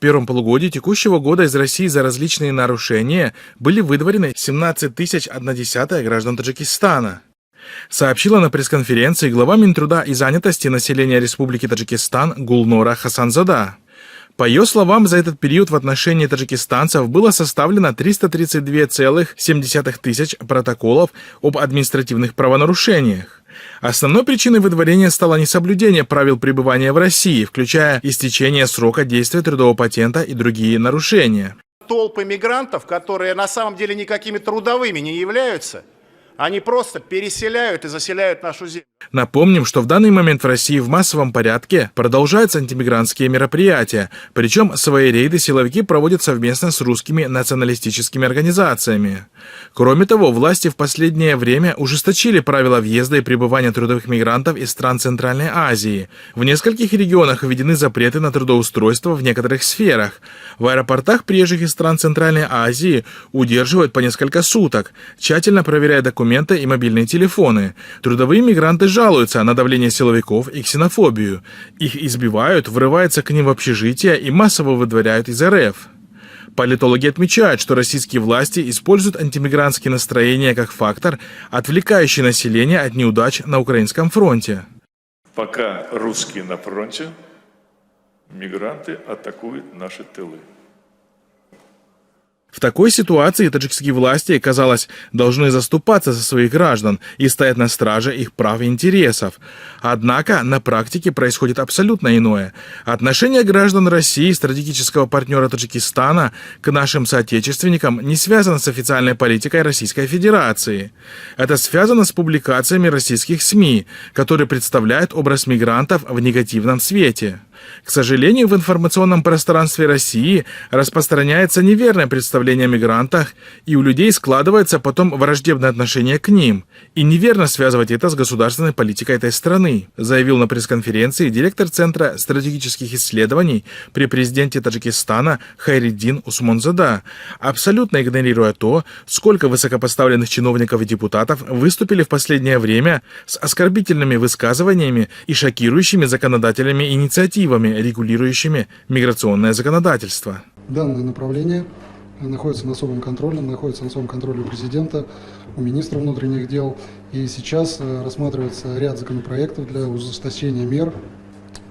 первом полугодии текущего года из России за различные нарушения были выдворены 17 110 граждан Таджикистана. Сообщила на пресс-конференции глава Минтруда и занятости населения Республики Таджикистан Гулнора Хасанзада. По ее словам, за этот период в отношении таджикистанцев было составлено 332,7 тысяч протоколов об административных правонарушениях. Основной причиной выдворения стало несоблюдение правил пребывания в России, включая истечение срока действия трудового патента и другие нарушения. Толпы мигрантов, которые на самом деле никакими трудовыми не являются, они просто переселяют и заселяют нашу землю. Напомним, что в данный момент в России в массовом порядке продолжаются антимигрантские мероприятия, причем свои рейды силовики проводят совместно с русскими националистическими организациями. Кроме того, власти в последнее время ужесточили правила въезда и пребывания трудовых мигрантов из стран Центральной Азии. В нескольких регионах введены запреты на трудоустройство в некоторых сферах. В аэропортах приезжих из стран Центральной Азии удерживают по несколько суток, тщательно проверяя документы и мобильные телефоны. Трудовые мигранты жалуются на давление силовиков и ксенофобию. Их избивают, врываются к ним в общежития и массово выдворяют из РФ. Политологи отмечают, что российские власти используют антимигрантские настроения как фактор, отвлекающий население от неудач на украинском фронте. Пока русские на фронте, мигранты атакуют наши тылы. В такой ситуации таджикские власти, казалось, должны заступаться за своих граждан и стоять на страже их прав и интересов. Однако на практике происходит абсолютно иное. Отношение граждан России, стратегического партнера Таджикистана, к нашим соотечественникам не связано с официальной политикой Российской Федерации. Это связано с публикациями российских СМИ, которые представляют образ мигрантов в негативном свете. К сожалению, в информационном пространстве России распространяется неверное представление о мигрантах, и у людей складывается потом враждебное отношение к ним. И неверно связывать это с государственной политикой этой страны, заявил на пресс-конференции директор Центра стратегических исследований при президенте Таджикистана Хайриддин Усмонзада, абсолютно игнорируя то, сколько высокопоставленных чиновников и депутатов выступили в последнее время с оскорбительными высказываниями и шокирующими законодательными инициативами, регулирующими миграционное законодательство. Данное направление находится на особом контроле, находится на особом контроле у президента, у министра внутренних дел. И сейчас рассматривается ряд законопроектов для ужесточения мер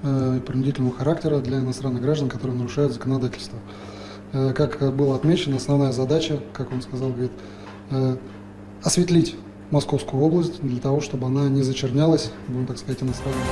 принудительного характера для иностранных граждан, которые нарушают законодательство. Как было отмечено, основная задача, как он сказал, говорит, осветлить Московскую область для того, чтобы она не зачернялась, будем так сказать, иностранными.